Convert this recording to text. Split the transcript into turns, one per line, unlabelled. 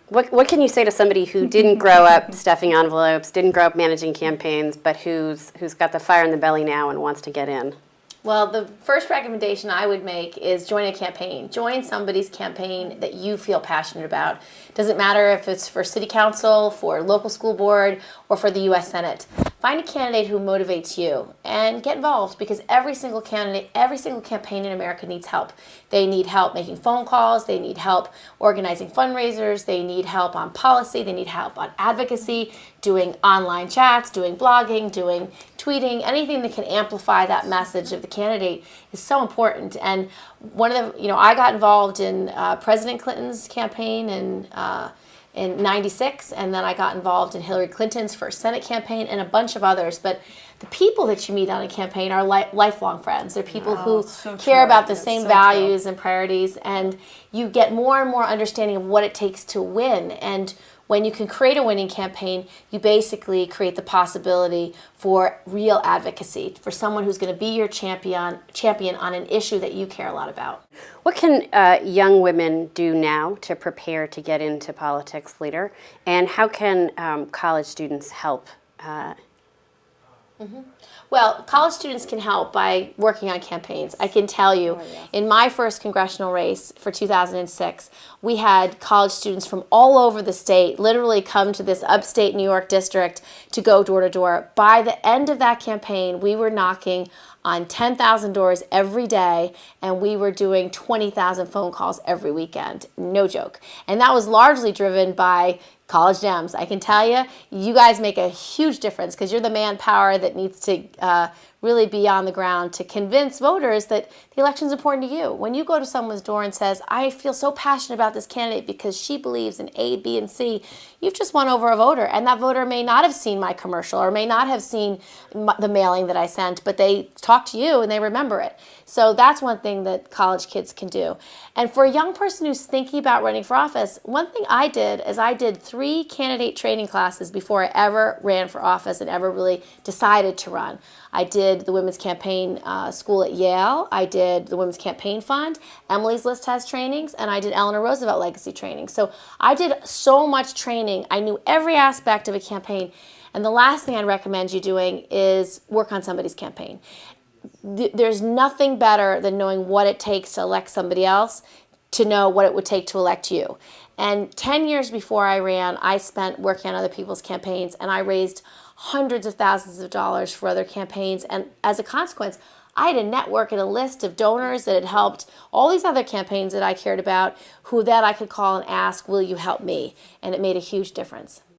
What can you say to somebody who didn't grow up stuffing envelopes, didn't grow up managing campaigns, but who's got the fire in the belly now and wants to get in?
Well, the first recommendation I would make is join a campaign. Join somebody's campaign that you feel passionate about. Doesn't matter if it's for city council, for local school board, or for the U.S. Senate. Find a candidate who motivates you and get involved, because every single candidate, every single campaign in America needs help. They need help making phone calls. They need help organizing fundraisers. They need help on policy. They need help on advocacy, doing online chats, doing blogging, doing tweeting. Anything that can amplify that message of the candidate is so important. And one of the, I got involved in President Clinton's campaign in '96, and then I got involved in Hillary Clinton's first Senate campaign and a bunch of others. But the people that you meet on a campaign are lifelong friends. They're people who care about the same values and priorities, and you get more and more understanding of what it takes to win. And when you can create a winning campaign, you basically create the possibility for real advocacy, for someone who's going to be your champion on an issue that you care a lot about.
What can young women do now to prepare to get into politics, leader? And how can college students help?
Well, college students can help by working on campaigns. I can tell you, in my first congressional race for 2006, we had college students from all over the state literally come to this upstate New York district to go door to door. By the end of that campaign, we were knocking on 10,000 doors every day, and we were doing 20,000 phone calls every weekend. No joke. And that was largely driven by college Dems. I can tell you, you guys make a huge difference, because you're the manpower that needs to really be on the ground to convince voters that the election's important to you. When you go to someone's door and says, I feel so passionate about this candidate because she believes in A, B, and C, you've just won over a voter. And that voter may not have seen my commercial or may not have seen the mailing that I sent, but they talk to you and they remember it. So that's one thing that college kids can do. And for a young person who's thinking about running for office, one thing I did is I did 3 candidate training classes before I ever ran for office and ever really decided to run. I did the Women's Campaign School at Yale. I did the Women's Campaign Fund. Emily's List has trainings, and I did Eleanor Roosevelt Legacy training. So I did so much training. I knew every aspect of a campaign. And the last thing I'd recommend you doing is work on somebody's campaign. There's nothing better than knowing what it takes to elect somebody else to know what it would take to elect you. And 10 years before I ran, I spent working on other people's campaigns, and I raised hundreds of thousands of dollars for other campaigns. And as a consequence, I had a network and a list of donors that had helped all these other campaigns that I cared about, who that I could call and ask, will you help me? And it made a huge difference.